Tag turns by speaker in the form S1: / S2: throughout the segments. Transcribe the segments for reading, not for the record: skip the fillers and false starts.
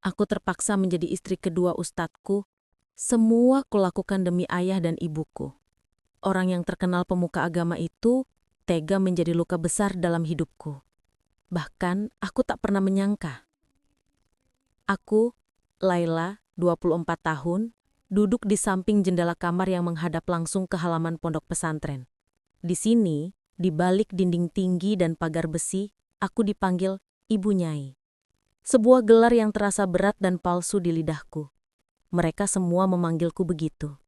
S1: Aku terpaksa menjadi istri kedua ustadku. Semua kulakukan demi ayah dan ibuku. Orang yang terkenal pemuka agama itu tega menjadi luka besar dalam hidupku. Bahkan aku tak pernah menyangka. Aku, Laila, 24 tahun, duduk di samping jendela kamar yang menghadap langsung ke halaman pondok pesantren. Di sini, di balik dinding tinggi dan pagar besi, aku dipanggil Ibu Nyai. Sebuah gelar yang terasa berat dan palsu di lidahku. Mereka semua memanggilku begitu.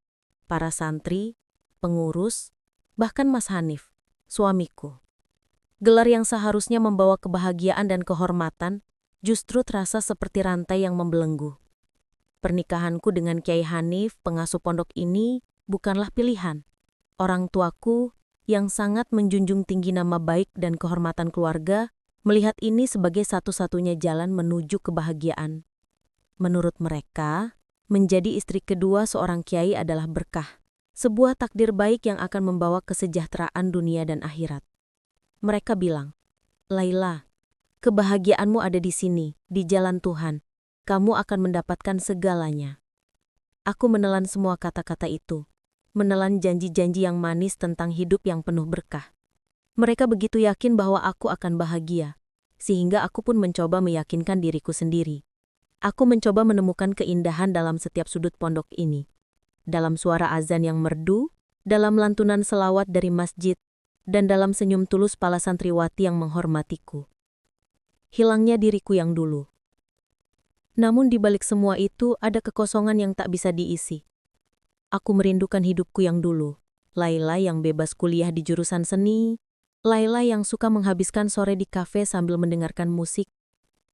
S1: Para santri, pengurus, bahkan Mas Hanif, suamiku. Gelar yang seharusnya membawa kebahagiaan dan kehormatan, justru terasa seperti rantai yang membelenggu. Pernikahanku dengan Kiai Hanif, pengasuh pondok ini, bukanlah pilihan. Orang tuaku, yang sangat menjunjung tinggi nama baik dan kehormatan keluarga, melihat ini sebagai satu-satunya jalan menuju kebahagiaan. Menurut mereka, menjadi istri kedua seorang kiai adalah berkah, sebuah takdir baik yang akan membawa kesejahteraan dunia dan akhirat. Mereka bilang, "Laila, kebahagiaanmu ada di sini, di jalan Tuhan. Kamu akan mendapatkan segalanya." Aku menelan semua kata-kata itu, menelan janji-janji yang manis tentang hidup yang penuh berkah. Mereka begitu yakin bahwa aku akan bahagia, sehingga aku pun mencoba meyakinkan diriku sendiri. Aku mencoba menemukan keindahan dalam setiap sudut pondok ini. Dalam suara azan yang merdu, dalam lantunan selawat dari masjid, dan dalam senyum tulus para santriwati yang menghormatiku. Hilangnya diriku yang dulu. Namun di balik semua itu ada kekosongan yang tak bisa diisi. Aku merindukan hidupku yang dulu. Laila yang bebas kuliah di jurusan seni, Laila yang suka menghabiskan sore di kafe sambil mendengarkan musik,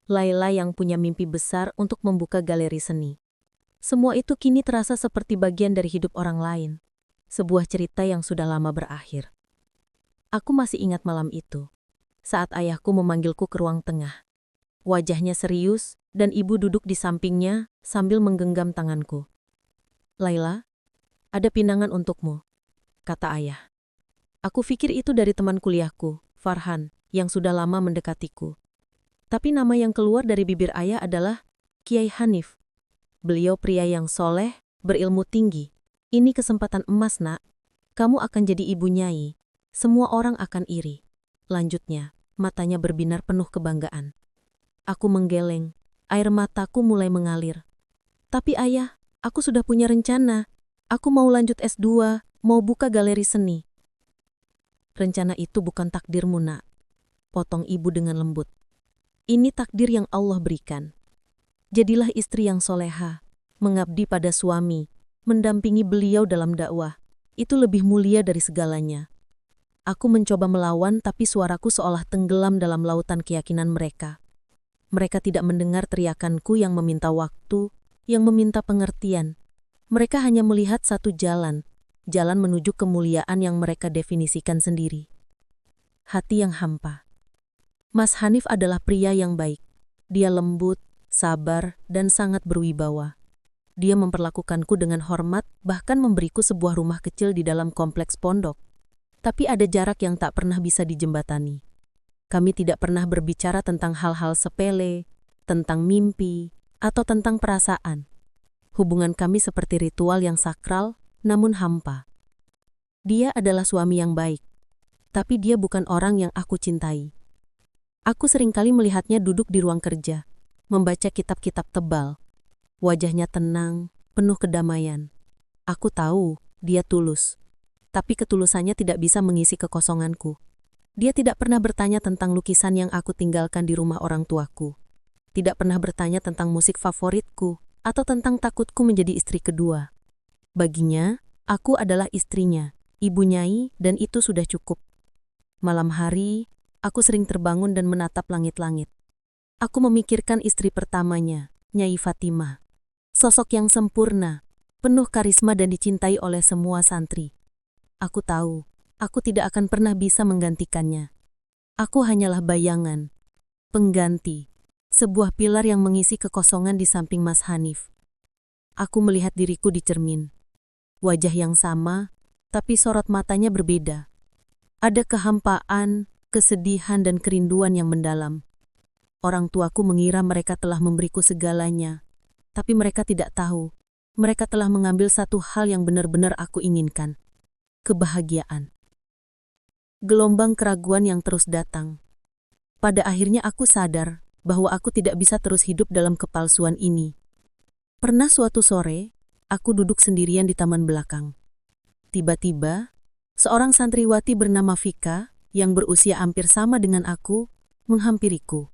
S1: Laila yang punya mimpi besar untuk membuka galeri seni. Semua itu kini terasa seperti bagian dari hidup orang lain. Sebuah cerita yang sudah lama berakhir. Aku masih ingat malam itu, saat ayahku memanggilku ke ruang tengah. Wajahnya serius, dan ibu duduk di sampingnya sambil menggenggam tanganku. "Laila, ada pinangan untukmu," kata ayah. Aku pikir itu dari teman kuliahku, Farhan, yang sudah lama mendekatiku. Tapi nama yang keluar dari bibir ayah adalah Kiai Hanif. Beliau pria yang soleh, berilmu tinggi. "Ini kesempatan emas, nak. Kamu akan jadi ibu nyai. Semua orang akan iri." Lanjutnya, matanya berbinar penuh kebanggaan. Aku menggeleng, air mataku mulai mengalir. "Tapi ayah, aku sudah punya rencana. Aku mau lanjut S2, mau buka galeri seni." "Rencana itu bukan takdirmu, nak," potong ibu dengan lembut. "Ini takdir yang Allah berikan. Jadilah istri yang soleha, mengabdi pada suami, mendampingi beliau dalam dakwah. Itu lebih mulia dari segalanya." Aku mencoba melawan, tapi suaraku seolah tenggelam dalam lautan keyakinan mereka. Mereka tidak mendengar teriakanku yang meminta waktu, yang meminta pengertian. Mereka hanya melihat satu jalan, jalan menuju kemuliaan yang mereka definisikan sendiri. Hati yang hampa. Mas Hanif adalah pria yang baik. Dia lembut, sabar, dan sangat berwibawa. Dia memperlakukanku dengan hormat, bahkan memberiku sebuah rumah kecil di dalam kompleks pondok. Tapi ada jarak yang tak pernah bisa dijembatani. Kami tidak pernah berbicara tentang hal-hal sepele, tentang mimpi, atau tentang perasaan. Hubungan kami seperti ritual yang sakral, namun hampa. Dia adalah suami yang baik, tapi dia bukan orang yang aku cintai. Aku seringkali melihatnya duduk di ruang kerja, membaca kitab-kitab tebal. Wajahnya tenang, penuh kedamaian. Aku tahu dia tulus, tapi ketulusannya tidak bisa mengisi kekosonganku. Dia tidak pernah bertanya tentang lukisan yang aku tinggalkan di rumah orang tuaku. Tidak pernah bertanya tentang musik favoritku, atau tentang takutku menjadi istri kedua. Baginya, aku adalah istrinya, ibu nyai, dan itu sudah cukup. Malam hari, aku sering terbangun dan menatap langit-langit. Aku memikirkan istri pertamanya, Nyai Fatimah. Sosok yang sempurna, penuh karisma dan dicintai oleh semua santri. Aku tahu, aku tidak akan pernah bisa menggantikannya. Aku hanyalah bayangan, pengganti, sebuah pilar yang mengisi kekosongan di samping Mas Hanif. Aku melihat diriku di cermin. Wajah yang sama, tapi sorot matanya berbeda. Ada kehampaan, kesedihan, dan kerinduan yang mendalam.
S2: Orang tuaku mengira mereka telah memberiku segalanya, tapi mereka tidak tahu. Mereka telah mengambil satu hal yang benar-benar aku inginkan. Kebahagiaan. Gelombang keraguan yang terus datang. Pada akhirnya aku sadar bahwa aku tidak bisa terus hidup dalam kepalsuan ini. Pernah suatu sore, aku duduk sendirian di taman belakang. Tiba-tiba, seorang santriwati bernama Vika, yang berusia hampir sama dengan aku, menghampiriku.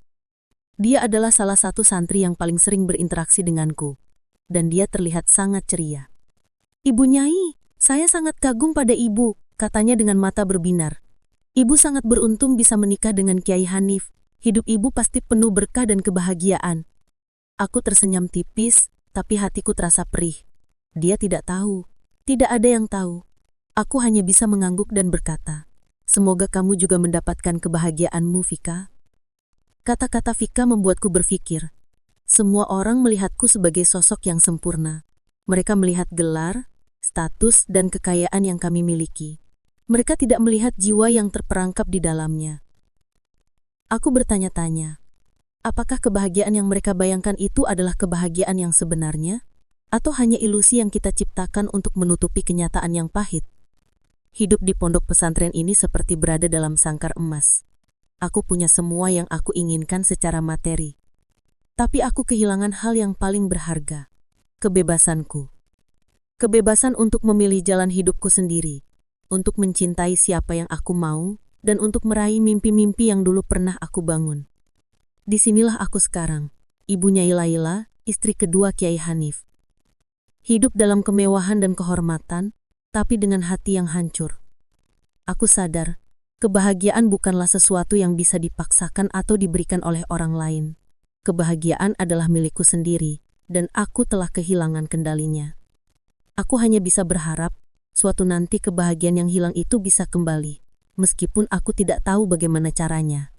S2: Dia adalah salah satu santri yang paling sering berinteraksi denganku, dan dia terlihat sangat ceria. "Ibu Nyai, saya sangat kagum pada ibu," katanya dengan mata berbinar. "Ibu sangat beruntung bisa menikah dengan Kiai Hanif. Hidup ibu pasti penuh berkah dan kebahagiaan." Aku tersenyum tipis, tapi hatiku terasa perih. Dia tidak tahu. Tidak ada yang tahu. Aku hanya bisa mengangguk dan berkata, "Semoga kamu juga mendapatkan kebahagiaanmu, Vika." Kata-kata Vika membuatku berpikir. Semua orang melihatku sebagai sosok yang sempurna. Mereka melihat gelar, status, dan kekayaan yang kami miliki. Mereka tidak melihat jiwa yang terperangkap di dalamnya. Aku bertanya-tanya, apakah kebahagiaan yang mereka bayangkan itu adalah kebahagiaan yang sebenarnya? Atau hanya ilusi yang kita ciptakan untuk menutupi kenyataan yang pahit? Hidup di pondok pesantren ini seperti berada dalam sangkar emas. Aku punya semua yang aku inginkan secara materi. Tapi aku kehilangan hal yang paling berharga. Kebebasanku. Kebebasan untuk memilih jalan hidupku sendiri. Untuk mencintai siapa yang aku mau, dan untuk meraih mimpi-mimpi yang dulu pernah aku bangun. Disinilah aku sekarang, Ibu Nyai Laila, istri kedua Kiai Hanif. Hidup dalam kemewahan dan kehormatan, tapi dengan hati yang hancur. Aku sadar, kebahagiaan bukanlah sesuatu yang bisa dipaksakan atau diberikan oleh orang lain. Kebahagiaan adalah milikku sendiri, dan aku telah kehilangan kendalinya. Aku hanya bisa berharap, suatu nanti kebahagiaan yang hilang itu bisa kembali, meskipun aku tidak tahu bagaimana caranya.